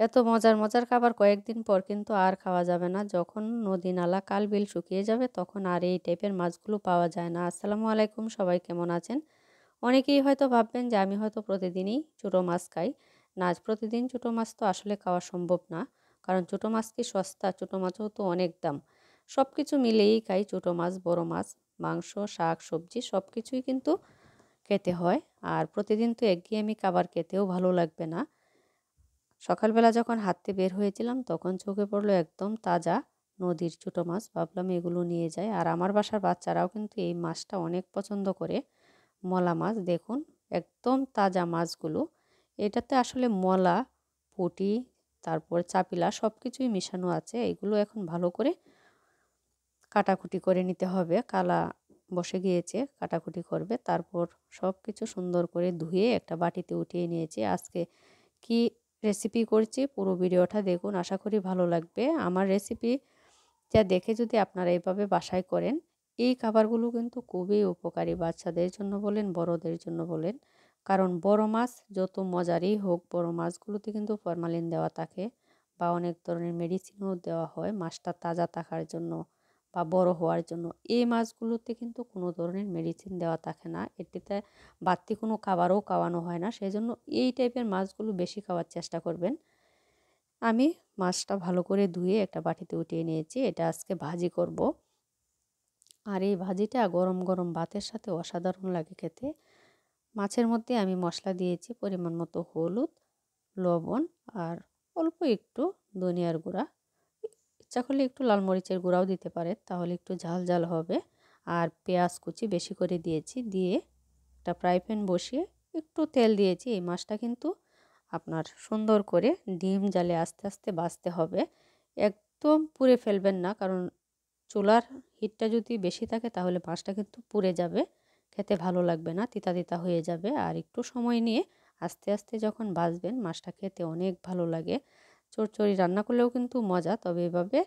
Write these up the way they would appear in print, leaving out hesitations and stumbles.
এত মজার মজার খাবার কয়েকদিন পর কিন্তু আর খাওয়া যাবে না। যখন নদী নালা খাল বিল শুকিয়ে যাবে তখন আর এই টাইপের মাছগুলো পাওয়া যায় না। আসসালামু আলাইকুম, সবাই কেমন আছেন? অনেকেই হয়তো ভাববেন যে আমি হয়তো প্রতিদিনই ছোটো মাছ খাই। না, প্রতিদিন ছোটো মাছ তো আসলে খাওয়া সম্ভব না, কারণ ছোটো মাছ কি সস্তা? ছোটো মাছও তো অনেক দাম। সব কিছু মিলেই খাই, ছোটো মাছ, বড় মাছ, মাংস, শাক, সবজি সব কিছুই কিন্তু খেতে হয়। আর প্রতিদিন তো একঘেয়েমি খাবার খেতেও ভালো লাগবে না। সকালবেলা যখন হাঁটতে বের হয়েছিলাম তখন চোখে পড়লো একদম তাজা নদীর ছোটো মাছ। ভাবলাম এগুলো নিয়ে যাই। আর আমার বাসার বাচ্চারাও কিন্তু এই মাছটা অনেক পছন্দ করে। মলা মাছ দেখুন, একদম তাজা মাছগুলো। এটাতে আসলে মলা, পুঁটি, তারপর চাপিলা সব কিছুই মেশানো আছে। এগুলো এখন ভালো করে কাটাকুটি করে নিতে হবে। কালা বসে গিয়েছে, কাটাকুটি করবে। তারপর সব কিছু সুন্দর করে ধুয়ে একটা বাটিতে উঠিয়ে নিয়েছি। আজকে কি রেসিপি করছি পুরো ভিডিওটা দেখুন, আশা করি ভালো লাগবে। আমার রেসিপিটা দেখে যদি আপনারা এইভাবে বাসায় করেন, এই খাবারগুলো কিন্তু খুবই উপকারী, বাচ্চাদের জন্য বলেন, বড়দের জন্য বলেন। কারণ বড় মাছ যত মজারই হোক, বড় মাছগুলোতে কিন্তু ফরমালিন দেওয়া থাকে বা অনেক ধরনের মেডিসিনও দেওয়া হয় মাছটা তাজা থাকার জন্য বা বড় হওয়ার জন্য। এই মাছগুলোতে কিন্তু কোনো ধরনের মেডিসিন দেওয়া থাকে না, এটিতে বাড়তি কোনো খাবারও খাওয়ানো হয় না। সেই জন্য এই টাইপের মাছগুলো বেশি খাওয়ার চেষ্টা করবেন। আমি মাছটা ভালো করে ধুয়ে একটা বাটিতে উঠিয়ে নিয়েছি। এটা আজকে ভাজি করব। আর এই ভাজিটা গরম গরম ভাতের সাথে অসাধারণ লাগে খেতে। মাছের মধ্যে আমি মশলা দিয়েছি পরিমাণ মতো হলুদ, লবণ আর অল্প একটু ধনিয়ার গুঁড়া। ইচ্ছা করলে একটু লাল মরিচের গুঁড়াও দিতে পারেন, তাহলে একটু ঝাল ঝাল হবে। আর পেঁয়াজ কুচি বেশি করে দিয়েছি। দিয়ে একটা ফ্রাই প্যান বসিয়ে একটু তেল দিয়েছি। এই মাছটা কিন্তু আপনার সুন্দর করে ডিম জ্বালে আস্তে আস্তে ভাজতে হবে। একদম পুড়ে ফেলবেন না, কারণ চুলার হিটটা যদি বেশি থাকে তাহলে মাছটা কিন্তু পুড়ে যাবে, খেতে ভালো লাগবে না, তিতা তিতা হয়ে যাবে। আর একটু সময় নিয়ে আস্তে আস্তে যখন ভাজবেন মাছটা খেতে অনেক ভালো লাগে। চচ্চড়ি রান্না করলেও কিন্তু মজা, তবে এভাবে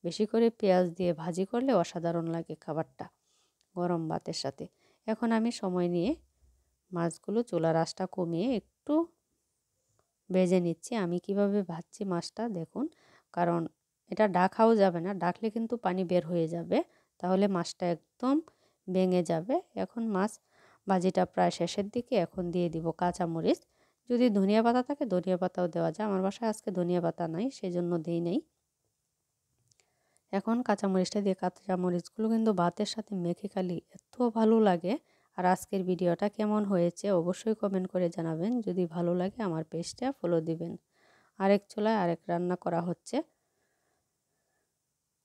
বেশি করে পেঁয়াজ দিয়ে ভাজি করলে অসাধারণ লাগে খাবারটা গরম ভাতের সাথে। এখন আমি সময় নিয়ে মাছগুলো চুলার আঁচটা কমিয়ে একটু ভেজে নিচ্ছি। আমি কিভাবে ভাজছি মাছটা দেখুন, কারণ এটা ঢাকাও যাবে না, ঢাকলে কিন্তু পানি বের হয়ে যাবে, তাহলে মাছটা একদম ভেঙে যাবে। এখন মাছ ভাজিটা প্রায় শেষের দিকে। এখন দিয়ে দিব কাঁচামরিচ। যদি ধনিয়া পাতা থাকে ধনিয়া পাতাও দেওয়া যায়, আমার বাসায় আজকে ধনিয়া পাতা নাই, সেজন্য দেই নাই। এখন কাঁচামরিচটা দিয়ে, কাঁচামরিচগুলো কিন্তু ভাতের সাথে মেখে খালি এত ভালো লাগে। আর আজকের ভিডিওটা কেমন হয়েছে অবশ্যই কমেন্ট করে জানাবেন। যদি ভালো লাগে আমার পেজটা ফলো দিবেন। আরেক চুলায় আরেক রান্না করা হচ্ছে,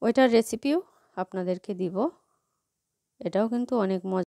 ওইটার রেসিপিও আপনাদেরকে দিব। এটাও কিন্তু অনেক মজা।